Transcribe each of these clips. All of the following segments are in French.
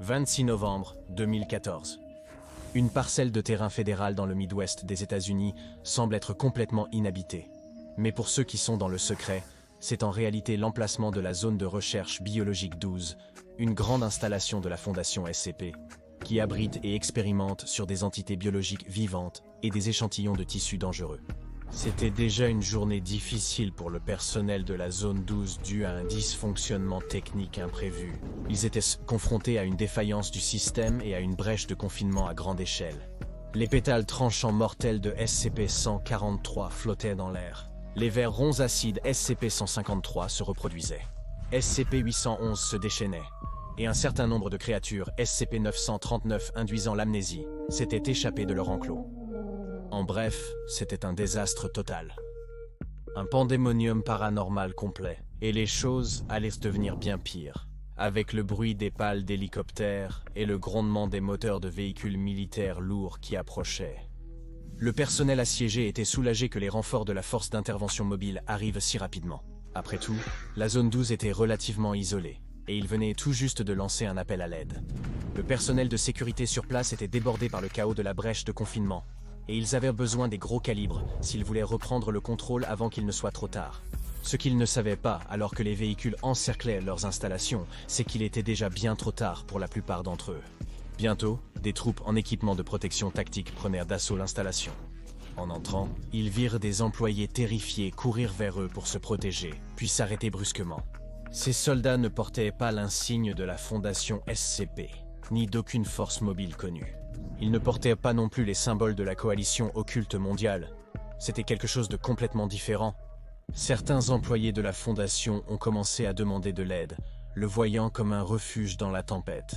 26 novembre 2014. Une parcelle de terrain fédéral dans le Midwest des États-Unis semble être complètement inhabitée. Mais pour ceux qui sont dans le secret, c'est en réalité l'emplacement de la zone de recherche biologique 12, une grande installation de la Fondation SCP, qui abrite et expérimente sur des entités biologiques vivantes et des échantillons de tissus dangereux. C'était déjà une journée difficile pour le personnel de la zone 12 due à un dysfonctionnement technique imprévu. Ils étaient confrontés à une défaillance du système et à une brèche de confinement à grande échelle. Les pétales tranchants mortels de SCP-143 flottaient dans l'air. Les vers ronds acides SCP-153 se reproduisaient. SCP-811 se déchaînait. Et un certain nombre de créatures SCP-939 induisant l'amnésie s'étaient échappées de leur enclos. En bref, c'était un désastre total. Un pandémonium paranormal complet, et les choses allaient devenir bien pires, avec le bruit des pales d'hélicoptères et le grondement des moteurs de véhicules militaires lourds qui approchaient. Le personnel assiégé était soulagé que les renforts de la force d'intervention mobile arrivent si rapidement. Après tout, la zone 12 était relativement isolée, et il venait tout juste de lancer un appel à l'aide. Le personnel de sécurité sur place était débordé par le chaos de la brèche de confinement, et ils avaient besoin des gros calibres s'ils voulaient reprendre le contrôle avant qu'il ne soit trop tard. Ce qu'ils ne savaient pas, alors que les véhicules encerclaient leurs installations, c'est qu'il était déjà bien trop tard pour la plupart d'entre eux. Bientôt, des troupes en équipement de protection tactique prenèrent d'assaut l'installation. En entrant, ils virent des employés terrifiés courir vers eux pour se protéger, puis s'arrêter brusquement. Ces soldats ne portaient pas l'insigne de la Fondation SCP, ni d'aucune force mobile connue. Ils ne portaient pas non plus les symboles de la coalition occulte mondiale. C'était quelque chose de complètement différent. Certains employés de la Fondation ont commencé à demander de l'aide, le voyant comme un refuge dans la tempête.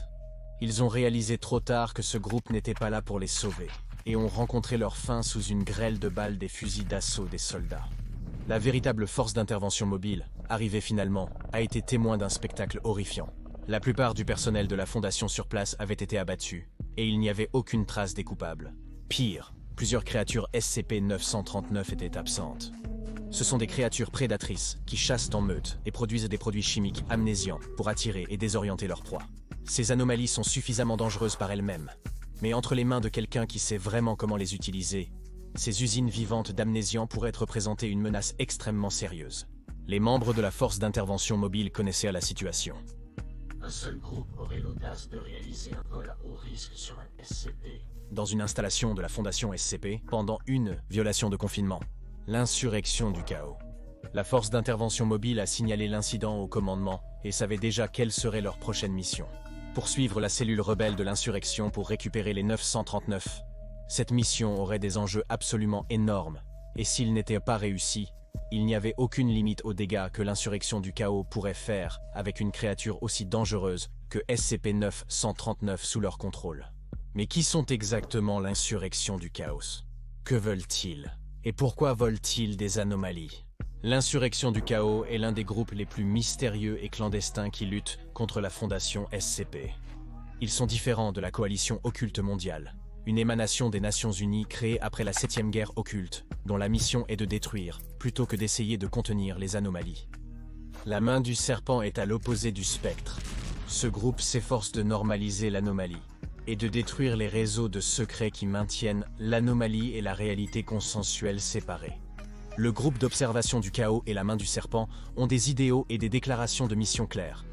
Ils ont réalisé trop tard que ce groupe n'était pas là pour les sauver, et ont rencontré leur fin sous une grêle de balles des fusils d'assaut des soldats. La véritable force d'intervention mobile, arrivée finalement, a été témoin d'un spectacle horrifiant. La plupart du personnel de la Fondation sur place avait été abattu, et il n'y avait aucune trace des coupables. Pire, plusieurs créatures SCP-939 étaient absentes. Ce sont des créatures prédatrices qui chassent en meute et produisent des produits chimiques amnésiants pour attirer et désorienter leurs proies. Ces anomalies sont suffisamment dangereuses par elles-mêmes, mais entre les mains de quelqu'un qui sait vraiment comment les utiliser, ces usines vivantes d'amnésiants pourraient représenter une menace extrêmement sérieuse. Les membres de la force d'intervention mobile connaissaient la situation. Un seul groupe aurait l'audace de réaliser un vol à haut risque sur un SCP. Dans une installation de la Fondation SCP, pendant une violation de confinement. L'insurrection du chaos. La force d'intervention mobile a signalé l'incident au commandement et savait déjà quelle serait leur prochaine mission. Poursuivre la cellule rebelle de l'insurrection pour récupérer les 939. Cette mission aurait des enjeux absolument énormes, et s'il n'était pas réussi, il n'y avait aucune limite aux dégâts que l'insurrection du chaos pourrait faire avec une créature aussi dangereuse que SCP-939 sous leur contrôle. Mais qui sont exactement l'insurrection du chaos? Que veulent-ils? Et pourquoi volent-ils des anomalies? L'insurrection du chaos est l'un des groupes les plus mystérieux et clandestins qui luttent contre la Fondation SCP. Ils sont différents de la coalition occulte mondiale, une émanation des Nations Unies créée après la 7e guerre occulte, dont la mission est de détruire, plutôt que d'essayer de contenir les anomalies. La main du serpent est à l'opposé du spectre. Ce groupe s'efforce de normaliser l'anomalie, et de détruire les réseaux de secrets qui maintiennent l'anomalie et la réalité consensuelle séparées. Le groupe d'observation du chaos et la main du serpent ont des idéaux et des déclarations de mission claires.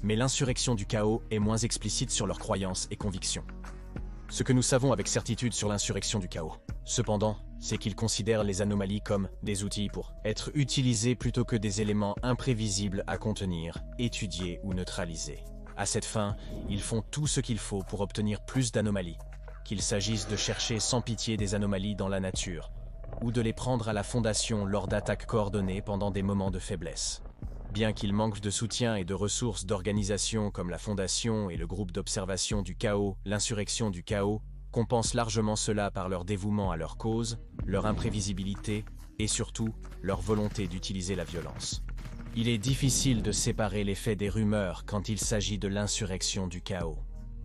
Mais l'insurrection du chaos est moins explicite sur leurs croyances et convictions. Ce que nous savons avec certitude sur l'insurrection du chaos, cependant, c'est qu'ils considèrent les anomalies comme des outils pour être utilisés plutôt que des éléments imprévisibles à contenir, étudier ou neutraliser. À cette fin, ils font tout ce qu'il faut pour obtenir plus d'anomalies, qu'il s'agisse de chercher sans pitié des anomalies dans la nature, ou de les prendre à la Fondation lors d'attaques coordonnées pendant des moments de faiblesse. Bien qu'ils manquent de soutien et de ressources d'organisations comme la Fondation et le groupe d'observation du chaos, l'insurrection du chaos, compensent largement cela par leur dévouement à leur cause, leur imprévisibilité et surtout leur volonté d'utiliser la violence. Il est difficile de séparer les faits des rumeurs quand il s'agit de l'insurrection du chaos.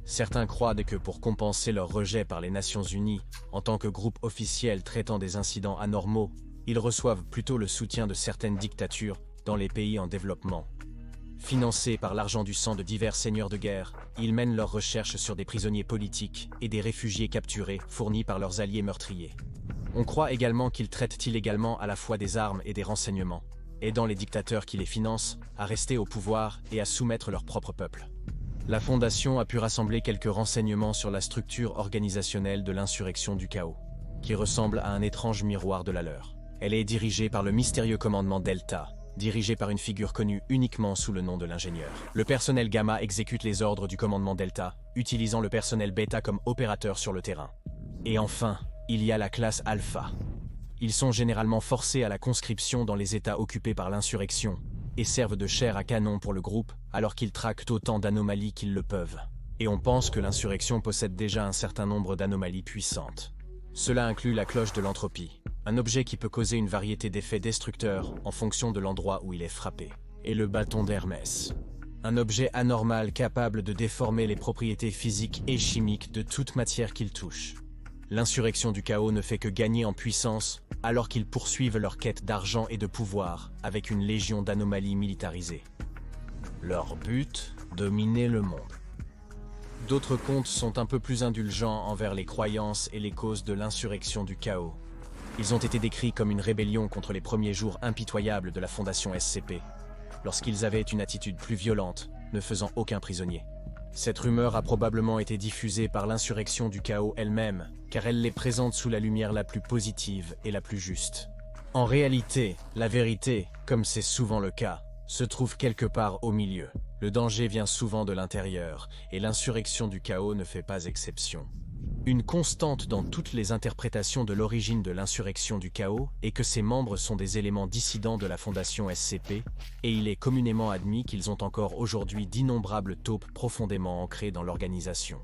Certains croient que pour compenser leur rejet par les Nations Unies, en tant que groupe officiel traitant des incidents anormaux, ils reçoivent plutôt le soutien de certaines dictatures dans les pays en développement. Financés par l'argent du sang de divers seigneurs de guerre, ils mènent leurs recherches sur des prisonniers politiques et des réfugiés capturés fournis par leurs alliés meurtriers. On croit également qu'ils traitent illégalement à la fois des armes et des renseignements, aidant les dictateurs qui les financent à rester au pouvoir et à soumettre leur propre peuple. La Fondation a pu rassembler quelques renseignements sur la structure organisationnelle de l'insurrection du chaos, qui ressemble à un étrange miroir de la leur. Elle est dirigée par le mystérieux commandement Delta, dirigé par une figure connue uniquement sous le nom de l'ingénieur. Le personnel Gamma exécute les ordres du commandement Delta, utilisant le personnel Beta comme opérateur sur le terrain. Et enfin, il y a la classe Alpha. Ils sont généralement forcés à la conscription dans les États occupés par l'insurrection et servent de chair à canon pour le groupe alors qu'ils traquent autant d'anomalies qu'ils le peuvent. Et on pense que l'insurrection possède déjà un certain nombre d'anomalies puissantes. Cela inclut la cloche de l'entropie, un objet qui peut causer une variété d'effets destructeurs en fonction de l'endroit où il est frappé, et le bâton d'Hermès, un objet anormal capable de déformer les propriétés physiques et chimiques de toute matière qu'il touche. L'insurrection du chaos ne fait que gagner en puissance alors qu'ils poursuivent leur quête d'argent et de pouvoir avec une légion d'anomalies militarisées. Leur but, dominer le monde. D'autres contes sont un peu plus indulgents envers les croyances et les causes de l'insurrection du chaos. Ils ont été décrits comme une rébellion contre les premiers jours impitoyables de la Fondation SCP, lorsqu'ils avaient une attitude plus violente, ne faisant aucun prisonnier. Cette rumeur a probablement été diffusée par l'insurrection du chaos elle-même, car elle les présente sous la lumière la plus positive et la plus juste. En réalité, la vérité, comme c'est souvent le cas, se trouve quelque part au milieu. Le danger vient souvent de l'intérieur, et l'insurrection du chaos ne fait pas exception. Une constante dans toutes les interprétations de l'origine de l'insurrection du chaos est que ses membres sont des éléments dissidents de la Fondation SCP, et il est communément admis qu'ils ont encore aujourd'hui d'innombrables taupes profondément ancrées dans l'organisation.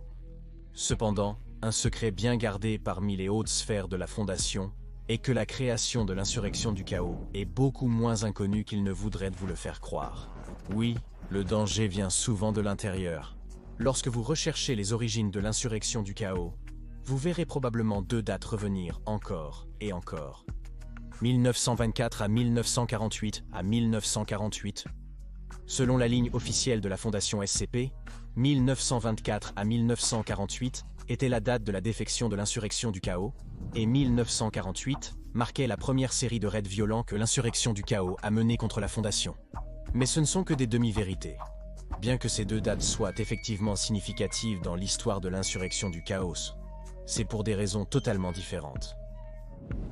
Cependant, un secret bien gardé parmi les hautes sphères de la Fondation est que la création de l'insurrection du chaos est beaucoup moins inconnue qu'ils ne voudraient vous le faire croire. Oui, le danger vient souvent de l'intérieur. Lorsque vous recherchez les origines de l'insurrection du chaos, vous verrez probablement deux dates revenir encore et encore. 1924 à 1948 à 1948. Selon la ligne officielle de la Fondation SCP, 1924 à 1948 était la date de la défection de l'insurrection du chaos, et 1948 marquait la première série de raids violents que l'insurrection du chaos a menés contre la Fondation. Mais ce ne sont que des demi-vérités. Bien que ces deux dates soient effectivement significatives dans l'histoire de l'insurrection du chaos, c'est pour des raisons totalement différentes.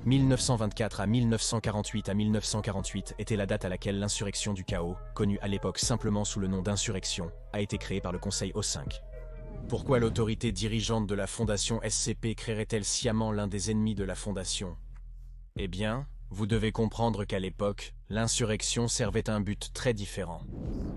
1924 à 1948 à 1948 était la date à laquelle l'insurrection du chaos, connue à l'époque simplement sous le nom d'insurrection, a été créée par le Conseil O5. Pourquoi l'autorité dirigeante de la Fondation SCP créerait-elle sciemment l'un des ennemis de la Fondation? Eh bien, vous devez comprendre qu'à l'époque, l'insurrection servait un but très différent.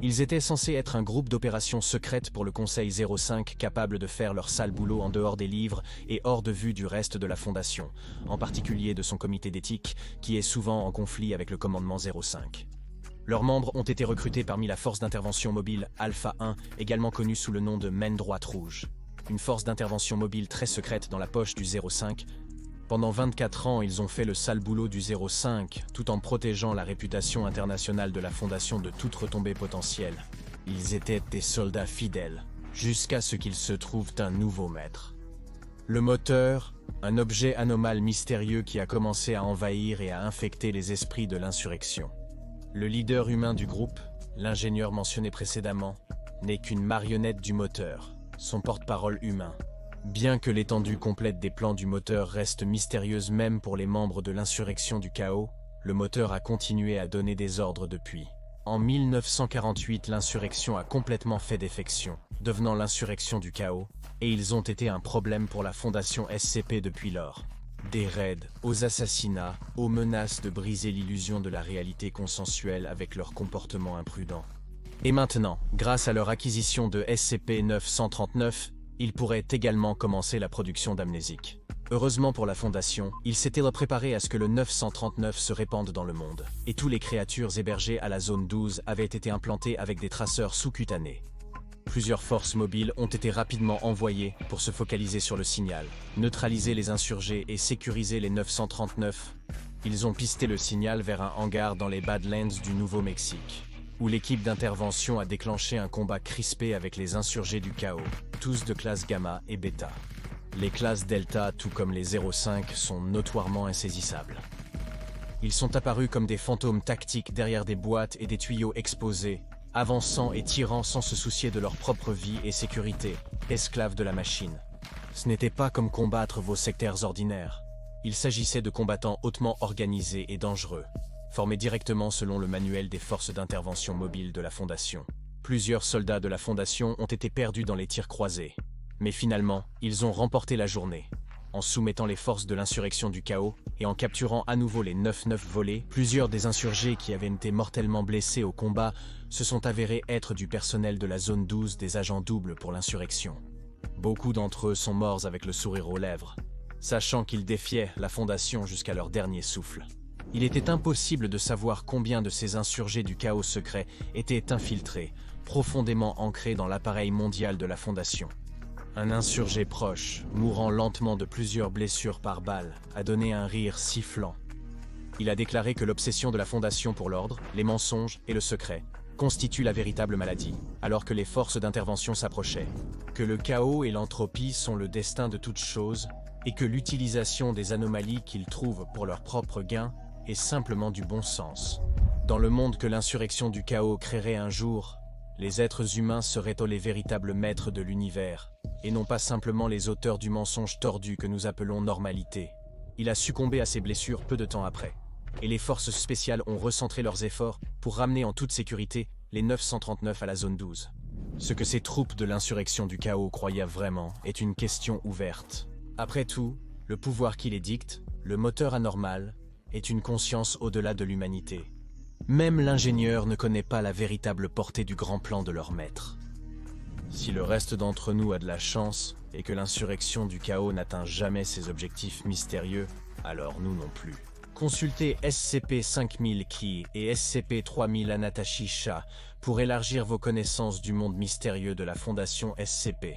Ils étaient censés être un groupe d'opérations secrètes pour le Conseil 05 capable de faire leur sale boulot en dehors des livres et hors de vue du reste de la Fondation, en particulier de son comité d'éthique, qui est souvent en conflit avec le commandement 05. Leurs membres ont été recrutés parmi la force d'intervention mobile Alpha 1, également connue sous le nom de Main Droite Rouge. Une force d'intervention mobile très secrète dans la poche du 05. Pendant 24 ans, ils ont fait le sale boulot du 05, tout en protégeant la réputation internationale de la Fondation de toute retombée potentielle. Ils étaient des soldats fidèles, jusqu'à ce qu'ils se trouvent un nouveau maître. Le moteur, un objet anormal mystérieux qui a commencé à envahir et à infecter les esprits de l'insurrection. Le leader humain du groupe, l'ingénieur mentionné précédemment, n'est qu'une marionnette du moteur, son porte-parole humain. Bien que l'étendue complète des plans du moteur reste mystérieuse même pour les membres de l'insurrection du chaos, le moteur a continué à donner des ordres depuis. En 1948, l'insurrection a complètement fait défection, devenant l'insurrection du chaos, et ils ont été un problème pour la Fondation SCP depuis lors. Des raids, aux assassinats, aux menaces de briser l'illusion de la réalité consensuelle avec leur comportement imprudent. Et maintenant, grâce à leur acquisition de SCP-939, ils pourraient également commencer la production d'amnésiques. Heureusement pour la Fondation, ils s'étaient préparés à ce que le 939 se répande dans le monde, et tous les créatures hébergées à la zone 12 avaient été implantées avec des traceurs sous-cutanés. Plusieurs forces mobiles ont été rapidement envoyées pour se focaliser sur le signal, neutraliser les insurgés et sécuriser les 939. Ils ont pisté le signal vers un hangar dans les Badlands du Nouveau-Mexique, où l'équipe d'intervention a déclenché un combat crispé avec les insurgés du chaos, tous de classe Gamma et Beta. Les classes Delta, tout comme les 05, sont notoirement insaisissables. Ils sont apparus comme des fantômes tactiques derrière des boîtes et des tuyaux exposés, avançant et tirant sans se soucier de leur propre vie et sécurité, esclaves de la machine. Ce n'était pas comme combattre vos sectaires ordinaires. Il s'agissait de combattants hautement organisés et dangereux, formés directement selon le manuel des forces d'intervention mobile de la Fondation. Plusieurs soldats de la Fondation ont été perdus dans les tirs croisés. Mais finalement, ils ont remporté la journée. En soumettant les forces de l'insurrection du chaos et en capturant à nouveau les 9-9 volés, plusieurs des insurgés qui avaient été mortellement blessés au combat se sont avérés être du personnel de la zone 12 des agents doubles pour l'insurrection. Beaucoup d'entre eux sont morts avec le sourire aux lèvres, sachant qu'ils défiaient la Fondation jusqu'à leur dernier souffle. Il était impossible de savoir combien de ces insurgés du chaos secret étaient infiltrés, profondément ancrés dans l'appareil mondial de la Fondation. Un insurgé proche, mourant lentement de plusieurs blessures par balle, a donné un rire sifflant. Il a déclaré que l'obsession de la Fondation pour l'ordre, les mensonges et le secret constitue la véritable maladie, alors que les forces d'intervention s'approchaient, que le chaos et l'entropie sont le destin de toute chose, et que l'utilisation des anomalies qu'ils trouvent pour leur propre gain est simplement du bon sens. Dans le monde que l'insurrection du chaos créerait un jour, les êtres humains seraient les véritables maîtres de l'univers, et non pas simplement les auteurs du mensonge tordu que nous appelons normalité. Il a succombé à ses blessures peu de temps après, et les forces spéciales ont recentré leurs efforts pour ramener en toute sécurité les 939 à la zone 12. Ce que ces troupes de l'insurrection du chaos croyaient vraiment est une question ouverte. Après tout, le pouvoir qui les dicte, le moteur anormal, est une conscience au-delà de l'humanité. Même l'ingénieur ne connaît pas la véritable portée du grand plan de leur maître. Si le reste d'entre nous a de la chance et que l'insurrection du chaos n'atteint jamais ses objectifs mystérieux, alors nous non plus. Consultez SCP-5000 Ki et SCP-3000 Anatashi Sha pour élargir vos connaissances du monde mystérieux de la Fondation SCP.